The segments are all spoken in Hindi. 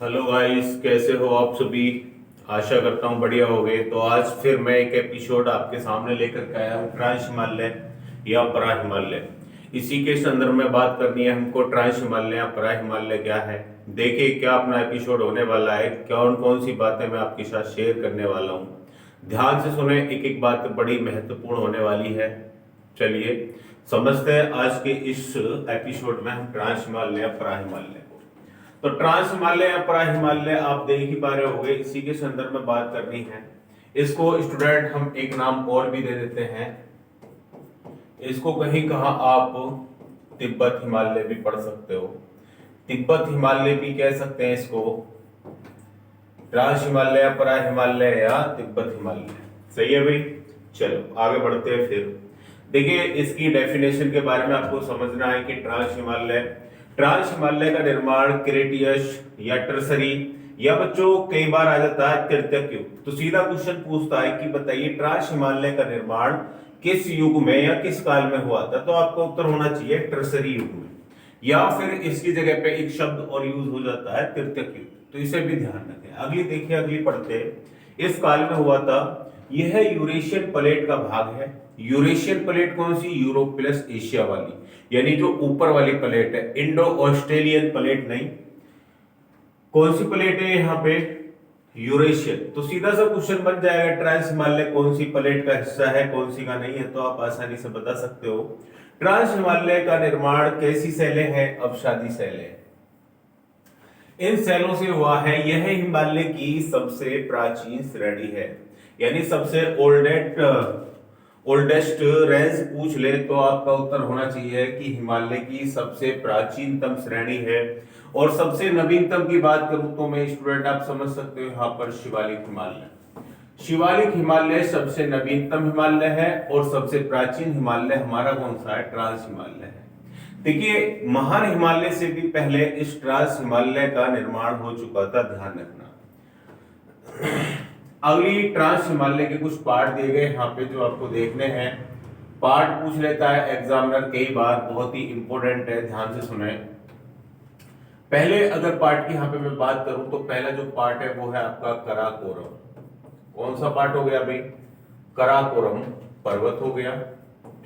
हेलो गाइस, कैसे हो आप सभी। आशा करता हूँ बढ़िया होगे। तो आज फिर मैं एक एपिसोड आपके सामने लेकर के आया हूँ, ट्रांस हिमालय या परा हिमालय। इसी के संदर्भ में बात करनी है हमको। ट्रांस हिमालय या परा हिमालय क्या है, देखिए क्या अपना एपिसोड होने वाला है, कौन कौन सी बातें मैं आपके साथ शेयर करने वाला हूँ। ध्यान से सुने, एक एक बात बड़ी महत्वपूर्ण होने वाली है। चलिए समझते हैं आज के इस एपिसोड में हम ट्रांस हिमालय या परा हिमालय को। तो ट्रांस हिमालय या परा हिमालय आप देख ही पा रहे होंगे, इसी के संदर्भ में बात करनी है। इसको स्टूडेंट हम एक नाम और भी दे देते हैं। इसको कहीं कहा आप तिब्बत हिमालय भी पढ़ सकते हो, तिब्बत हिमालय भी कह सकते हैं इसको, ट्रांस हिमालय या परा हिमालय या तिब्बत हिमालय। सही है भाई। चलो आगे बढ़ते हैं। फिर देखिए इसकी डेफिनेशन के बारे में आपको समझना है कि ट्रांस हिमालय का निर्माण क्रेटियस या टर्सरी या बच्चों कई बार आ जाता है तृतीयक युग। तो सीधा क्वेश्चन पूछता है कि बताइए ट्रांस हिमालय का निर्माण किस युग में या किस काल में हुआ था। तो आपका उत्तर होना चाहिए टर्सरी युग में, या फिर इसकी जगह पे एक शब्द और यूज हो जाता है तृतीयक युग। तो इसे भी ध्यान रखें। अगली देखिए, अगली पढ़ते हैं। इस काल में हुआ था, यह यूरेशियन प्लेट का भाग है। यूरेशियन प्लेट कौन सी, यूरोप प्लस एशिया वाली, यानी जो ऊपर वाली प्लेट है। इंडो ऑस्ट्रेलियन प्लेट नहीं। कौन सी प्लेट है यहाँ पे, यूरेशियन। तो सीधा सा क्वेश्चन बन जाएगा ट्रांस हिमालय कौन सी प्लेट का हिस्सा है, कौन सी का नहीं है। तो आप आसानी से बता सकते हो। ट्रांस हिमालय का निर्माण कैसी शैलें हैं, अवसादी शैलें। इन शैलों से हुआ है। यह हिमालय की सबसे प्राचीन श्रेणी है, यानी सबसे ओल्डेस्ट रेंज पूछ ले तो आपका उत्तर होना चाहिए कि हिमालय की सबसे प्राचीनतम श्रेणी है। और सबसे नवीनतम की बात करूं तो मैं स्टूडेंट आप समझ सकते हो यहाँ पर शिवालिक हिमालय। शिवालिक हिमालय सबसे नवीनतम हिमालय है और सबसे प्राचीन हिमालय हमारा कौन सा है, ट्रांस हिमालय है। देखिए महान हिमालय से भी पहले इस ट्रांस हिमालय का निर्माण हो चुका था, ध्यान रखना। अगली ट्रांस हिमालय के कुछ पार्ट दिए गए यहाँ पे जो आपको देखने हैं। पार्ट पूछ लेता है एग्जामिनर कई बार, बहुत ही इंपॉर्टेंट है, ध्यान से सुने। पहले अगर पार्ट की यहाँ पे मैं बात करूं तो पहला जो पार्ट है वो है आपका कराकोरम। कौन सा पार्ट हो गया भाई, कराकोरम पर्वत हो गया।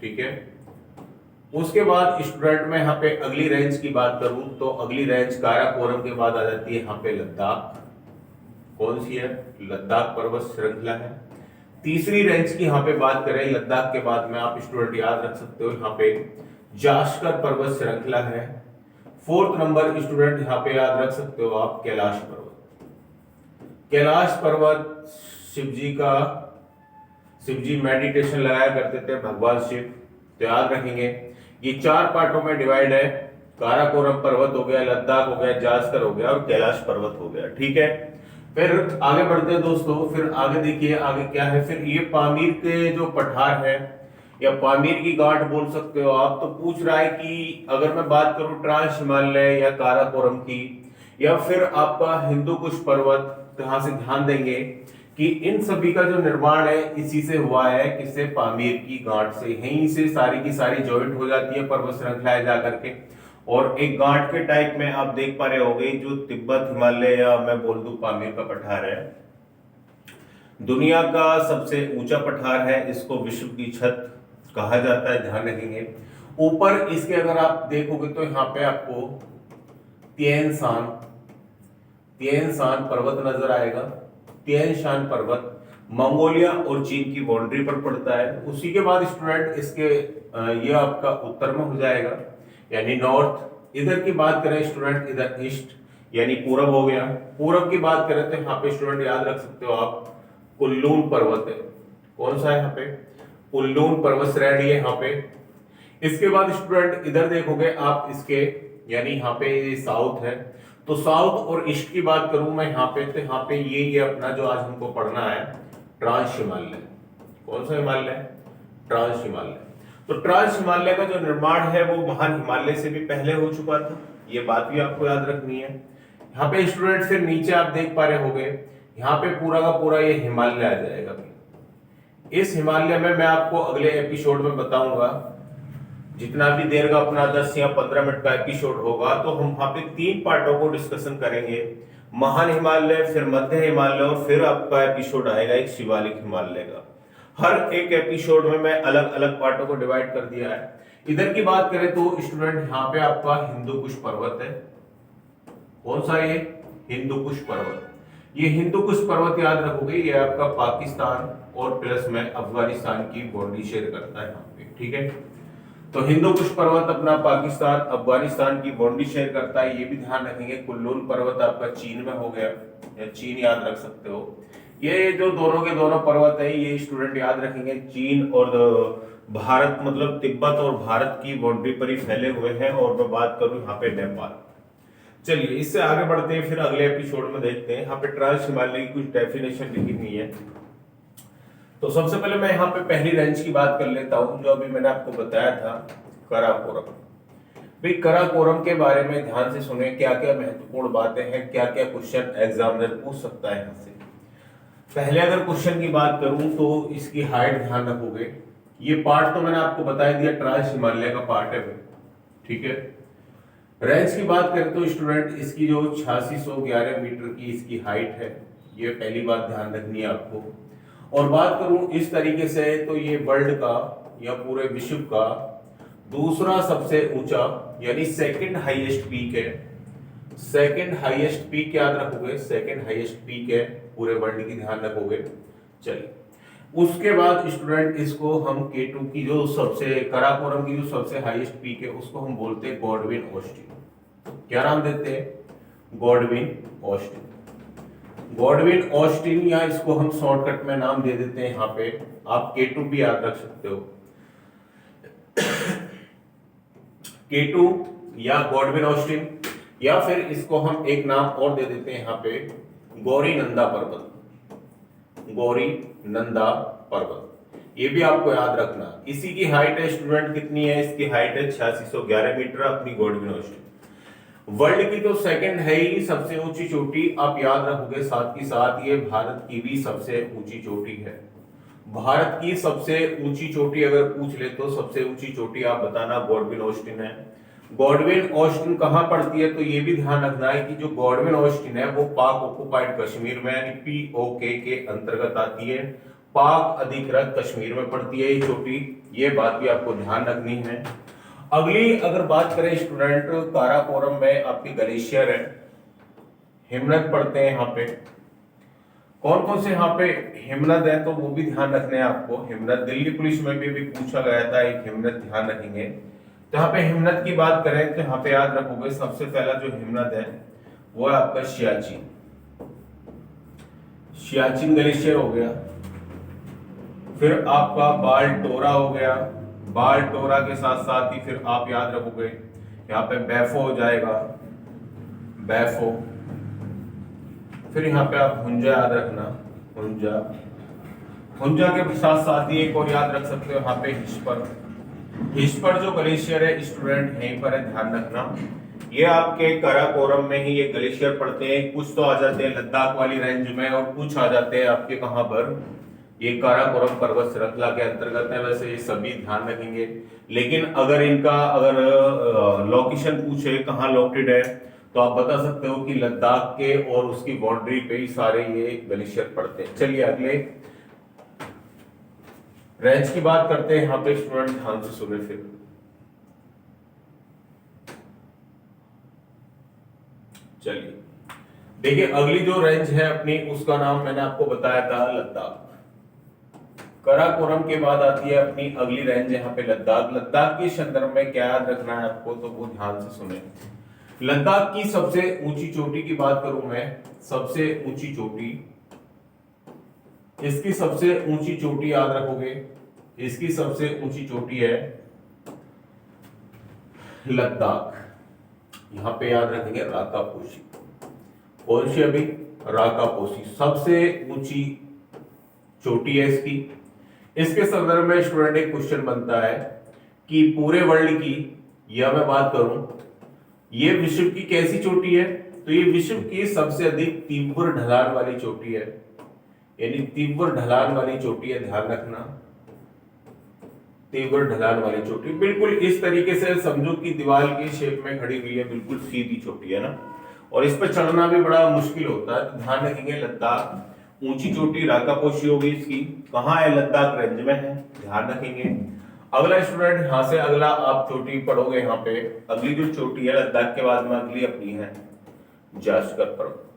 ठीक है। उसके बाद स्टूडेंट में यहाँ पे अगली रेंज की बात करूं तो अगली रेंज काराकोरम के बाद आ जाती है यहाँ पे लद्दाख। कौन सी है, लद्दाख पर्वत श्रृंखला है। तीसरी रेंज की यहाँ पे बात करें लद्दाख के बाद में, आप स्टूडेंट याद रख सकते हो यहाँ पे जास्कर पर्वत श्रृंखला है। फोर्थ नंबर स्टूडेंट यहाँ पे याद रख सकते हो आप कैलाश पर्वत। कैलाश पर्वत शिवजी मेडिटेशन लगाया करते थे, भगवान शिव। तो याद रखेंगे ये चार पार्टों में डिवाइड है। काराकोरम पर्वत हो गया, लद्दाख हो गया, जास्कर हो गया और कैलाश पर्वत हो गया। ठीक है। फिर आगे बढ़ते हैं दोस्तों। फिर आगे देखिए आगे क्या है। फिर ये पामीर के जो पठार है या पामीर की गांठ बोल सकते हो आप। तो पूछ रहा है कि अगर मैं बात करूं ट्रांस हिमालय या काराकोरम की या फिर आपका हिंदू कुश पर्वत, तो यहां से ध्यान देंगे कि इन सभी का जो निर्माण है इसी से हुआ है, किससे, पामीर की गांठ से। यहीं से सारी की सारी जॉइंट हो जाती है पर्वत श्रृंखलाएं जाकर के। और एक गांठ के टाइप में आप देख पा रहे होंगे जो तिब्बत हिमालय या मैं बोल दूं पामीर का पठार है, दुनिया का सबसे ऊंचा पठार है। इसको विश्व की छत कहा जाता है, ध्यान रखेंगे। ऊपर इसके अगर आप देखोगे तो यहाँ पे आपको तिएन शान पर्वत नजर आएगा। तिएन शान पर्वत मंगोलिया और चीन की बाउंड्री पर पड़ता है। उसी के बाद स्टूडेंट इसके ये आपका उत्तर में हो जाएगा, यानी नॉर्थ। इधर की बात करें स्टूडेंट, इधर ईस्ट यानी पूरब हो गया। पूरब की बात करें तो यहाँ पे स्टूडेंट याद रख सकते हो आप कुल्लून पर्वत है। कौन सा है यहाँ पे, कुल्लून पर्वत श्रेणी है यहाँ पे। इसके बाद स्टूडेंट इधर देखोगे आप इसके, यानी यहाँ पे साउथ है। तो साउथ और ईस्ट की बात करूं मैं यहाँ पे, तो यहाँ पे ये अपना जो आज हमको पढ़ना है ट्रांस हिमालय। कौन सा हिमालय, ट्रांस हिमालय। तो ट्रांस हिमालय का जो निर्माण है वो महान हिमालय से भी पहले हो चुका था, ये बात भी आपको याद रखनी है। यहाँ पे स्टूडेंट फिर नीचे आप देख पा रहे होंगे, यहाँ पे पूरा का पूरा ये हिमालय आ जाएगा। इस हिमालय में मैं आपको अगले एपिसोड में बताऊंगा, जितना भी देर का अपना 10 या 15 मिनट का एपिसोड होगा, तो हम वहां पे 3 पार्टों को डिस्कशन करेंगे। महान हिमालय, फिर मध्य हिमालय और फिर आपका एपिसोड आएगा एक शिवालिक हिमालय का। हर एक एपिसोड में मैं अलग अलग पार्टों को डिवाइड कर दिया है। इधर की बात करें तो स्टूडेंट यहाँ पे आपका हिंदू कुश पर्वत है। कौन सा ये? हिंदू कुश पर्वत। ये हिंदू कुश पर्वत याद रखोगे, ये आपका पाकिस्तान और प्लस में अफगानिस्तान की बॉर्डर शेयर करता है यहाँ पे, ठीक है। तो हिंदू कुश पर्वत अपना पाकिस्तान अफगानिस्तान की बाउंड्री शेयर करता है, ये भी ध्यान रखेंगे। कुल्लून पर्वत आपका चीन में हो गया, या चीन याद रख सकते हो। ये जो दोनों के दोनों पर्वत है ये स्टूडेंट याद रखेंगे, चीन और भारत, मतलब तिब्बत और भारत की बाउंड्री पर ही फैले हुए हैं। और मैं बात करूं यहाँ पे नेपाल। चलिए इससे आगे बढ़ते हैं, फिर अगले एपिसोड में देखते हैं। यहाँ पे ट्रांस हिमालय की कुछ डेफिनेशन लिखी हुई है। तो सबसे पहले मैं यहाँ पे पहली रेंज की बात कर लेता हूँ, जो अभी मैंने आपको बताया था, कराकोरम। भाई कराकोरम के बारे में ध्यान से सुने, क्या क्या महत्वपूर्ण बातें हैं, क्या क्या क्वेश्चन एग्जामिनर पूछ सकता है यहाँ से। पहले अगर क्वेश्चन की बात करूं तो इसकी हाइट ध्यान रखोगे। ये पार्ट तो मैंने आपको बता दिया, ट्रांस हिमालय का पार्ट है, ठीक है। रेंज की बात करें तो स्टूडेंट इसकी जो 8611 मीटर की इसकी हाइट है, ये पहली बात ध्यान रखनी है आपको। और बात करूं इस तरीके से तो ये वर्ल्ड का या पूरे विश्व का दूसरा सबसे ऊंचा यानी सेकंड हाईएस्ट पीक है। सेकंड हाईएस्ट पीक याद रखोगे, सेकंड हाईएस्ट पीक है पूरे वर्ल्ड की, ध्यान रखोगे। चलिए उसके बाद स्टूडेंट इसको हम K2 की जो सबसे, कराकोरम की जो सबसे हाईएस्ट पीक है उसको हम बोलते हैं गॉडविन ऑस्टिन। क्या नाम देते हैं? Godwin Austen. गॉडविन ऑस्टिन, या इसको हम शॉर्टकट में नाम दे देते हैं यहाँ पे, आप K2 भी याद रख सकते हो। K2 या गॉडविन ऑस्टिन, या फिर इसको हम एक नाम और दे देते हैं यहाँ पे, गौरी नंदा पर्वत। गौरी नंदा पर्वत, ये भी आपको याद रखना। इसी की हाइट है स्टूडेंट कितनी है? इसकी हाइट है 8611 मीटर अपनी गॉडविन ऑस्टिन। वर्ल्ड की तो सेकंड है ही सबसे ऊंची चोटी, आप याद रखोगे। साथ ही साथ ये भारत की भी सबसे ऊंची चोटी है। भारत की सबसे ऊंची चोटी अगर पूछ ले तो सबसे ऊंची चोटी आप बताना गॉडविन ऑस्टिन है। गॉडविन ऑस्टिन कहां पड़ती है? तो ये भी ध्यान रखना है कि जो गॉडविन ऑस्टिन है वो पाक ऑक्युपाइड कश्मीर में यानी POK के अंतर्गत आती है, पाक अधिकृत कश्मीर में पड़ती है ये चोटी। ये बात भी आपको ध्यान रखनी है। अगली अगर बात करें स्टूडेंट, काराकोरम में आपके ग्लेशियर है, हिमनद पड़ते हैं यहाँ पे। कौन कौन से यहाँ पे हिमनद है तो वो भी ध्यान रखने हैं आपको। हिमनद दिल्ली पुलिस में भी पूछा गया था, एक हिमनद ध्यान रखेंगे। तो यहाँ पे हिमनद की बात करें तो यहाँ पे याद रखोगे सबसे पहला जो हिमनद है वो है आपका सियाचिन। सियाचिन ग्लेशियर हो गया। फिर आपका बाल्टोरा हो गया। बाल्टोरा के साथ साथ ही फिर आप याद रखोगे यहाँ पे बैफो हो जाएगा, बैफो। फिर यहाँ पे आप हुंजा याद रखना, हुंजा। हुंजा के साथ साथ ही एक और याद रख सकते हो यहाँ पे हिस्पर। हिस्पर जो ग्लेशियर है स्टूडेंट यहीं पर है, ध्यान रखना। ये आपके काराकोरम में ही ये ग्लेशियर पड़ते हैं। कुछ तो आ जाते हैं लद्दाख वाली रेंज में और कुछ आ जाते हैं आपके कहां पर, ये काराकोरम पर्वत श्रृंखला के अंतर्गत है। वैसे ये सभी ध्यान रखेंगे, लेकिन अगर इनका लोकेशन पूछे कहाँ लोकेटेड है तो आप बता सकते हो कि लद्दाख के और उसकी बाउंड्री पे ही सारे ये ग्लेशियर पड़ते हैं। चलिए अगले रेंज की बात करते हैं। यहाँ पे स्टूडेंट ध्यान से सुने फिर। चलिए देखिए अगली जो रेंज है अपनी उसका नाम मैंने आपको बताया था लद्दाख। काराकोरम के बाद आती है अपनी अगली रेंज यहाँ पे लद्दाख। लद्दाख के संदर्भ में क्या याद रखना है आपको तो वो ध्यान से सुने। लद्दाख की सबसे ऊंची चोटी की बात करूं मैं, सबसे ऊंची चोटी, इसकी सबसे ऊंची चोटी याद रखोगे, इसकी सबसे ऊंची चोटी है लद्दाख। यहां पे याद रखेंगे राकापोशी। कौन सी? अभी राकापोशी सबसे ऊंची चोटी है इसकी। इसके संदर्भ में स्टूडेंट एक क्वेश्चन बनता है कि पूरे वर्ल्ड की, या मैं बात करूं ये विश्व की कैसी चोटी है, तो ये विश्व की सबसे अधिक तीव्र ढलान वाली चोटी है, यानी तीव्र ढलान वाली चोटी है, ध्यान रखना। तीव्र ढलान वाली चोटी बिल्कुल इस तरीके से समझो कि दीवार के शेप में खड़ी हुई है, बिल्कुल सीधी चोटी है ना। और इस पर चढ़ना भी बड़ा मुश्किल होता है। तो ध्यान रखेंगे लद्दाख ऊंची चोटी राकापोशी होगी इसकी, कहाँ है? लद्दाख रेंज में है, ध्यान रखेंगे। अगला स्टूडेंट यहाँ से अगला आप चोटी पढ़ोगे, यहाँ पे अगली जो चोटी है लद्दाख के बाद में अगली अपनी है जास्कर पर्वत।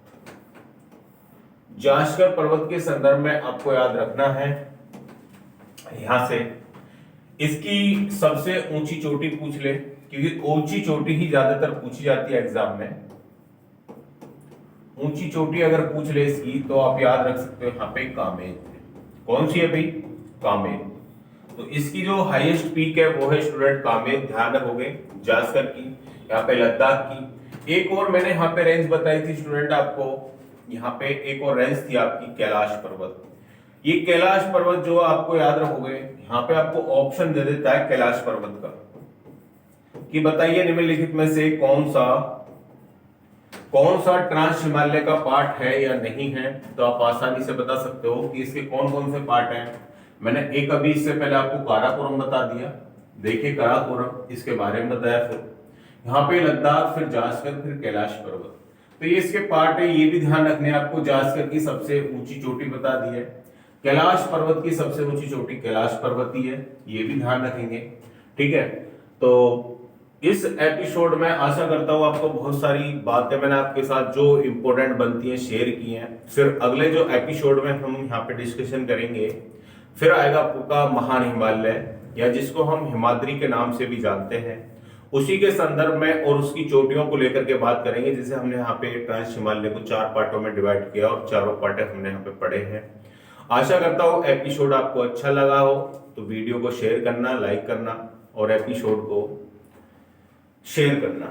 जास्कर पर्वत के संदर्भ में आपको याद रखना है यहां से इसकी सबसे ऊंची चोटी पूछ ले, क्योंकि ऊंची चोटी ही ज्यादातर पूछी जाती है एग्जाम में। ऊंची चोटी अगर पूछ ले इसकी तो आप याद रख सकते हो यहाँ पे कामेर। कौन सी है भाई? कामेर। तो इसकी जो हाईएस्ट पीक है वो है स्टूडेंट कामेर, ध्यान रखोगे। जास्कर की, यहाँ पे लद्दाख की। एक और मैंने यहाँ पे रेंज बताई थी स्टूडेंट आपको, यहाँ पे एक और रेंज थी आपकी कैलाश पर्वत। ये कैलाश पर्वत जो आपको याद रखोगे, यहाँ पे आपको ऑप्शन दे देता है कैलाश पर्वत का कि बताइए निम्नलिखित में से कौन सा ट्रांस हिमालय का पार्ट है या नहीं है। तो आप आसानी से बता सकते हो कि इसके कौन कौन से पार्ट हैं। मैंने एक अभी इससे पहले आपको काराकोरम बता दिया, देखिए काराकोरम इसके बारे में बताया, फिर यहाँ पे लद्दाख, फिर जास्कर, फिर कैलाश पर्वत। तो ये इसके पार्ट है, ये भी ध्यान रखने आपको। जास्कर की सबसे ऊंची चोटी बता दी है, कैलाश पर्वत की सबसे ऊंची चोटी कैलाश पर्वत ही है, ये भी ध्यान रखेंगे। ठीक है, तो इस एपिसोड में आशा करता हूँ आपको बहुत सारी बातें मैंने आपके साथ जो इंपॉर्टेंट बनती हैं शेयर की हैं। फिर अगले जो एपिसोड में हम यहाँ पे डिस्कशन करेंगे, फिर आएगा आपका महान हिमालय, या जिसको हम हिमाद्री के नाम से भी जानते हैं, उसी के संदर्भ में और उसकी चोटियों को लेकर के बात करेंगे। जैसे हमने यहाँ पे ट्रांस हिमालय को 4 पार्टों में डिवाइड किया और चारों पार्ट हमने यहाँ पे पढ़े हैं। आशा करता हूँ एपिसोड आपको अच्छा लगा हो, तो वीडियो को शेयर करना, लाइक करना और एपिसोड को शेयर करना।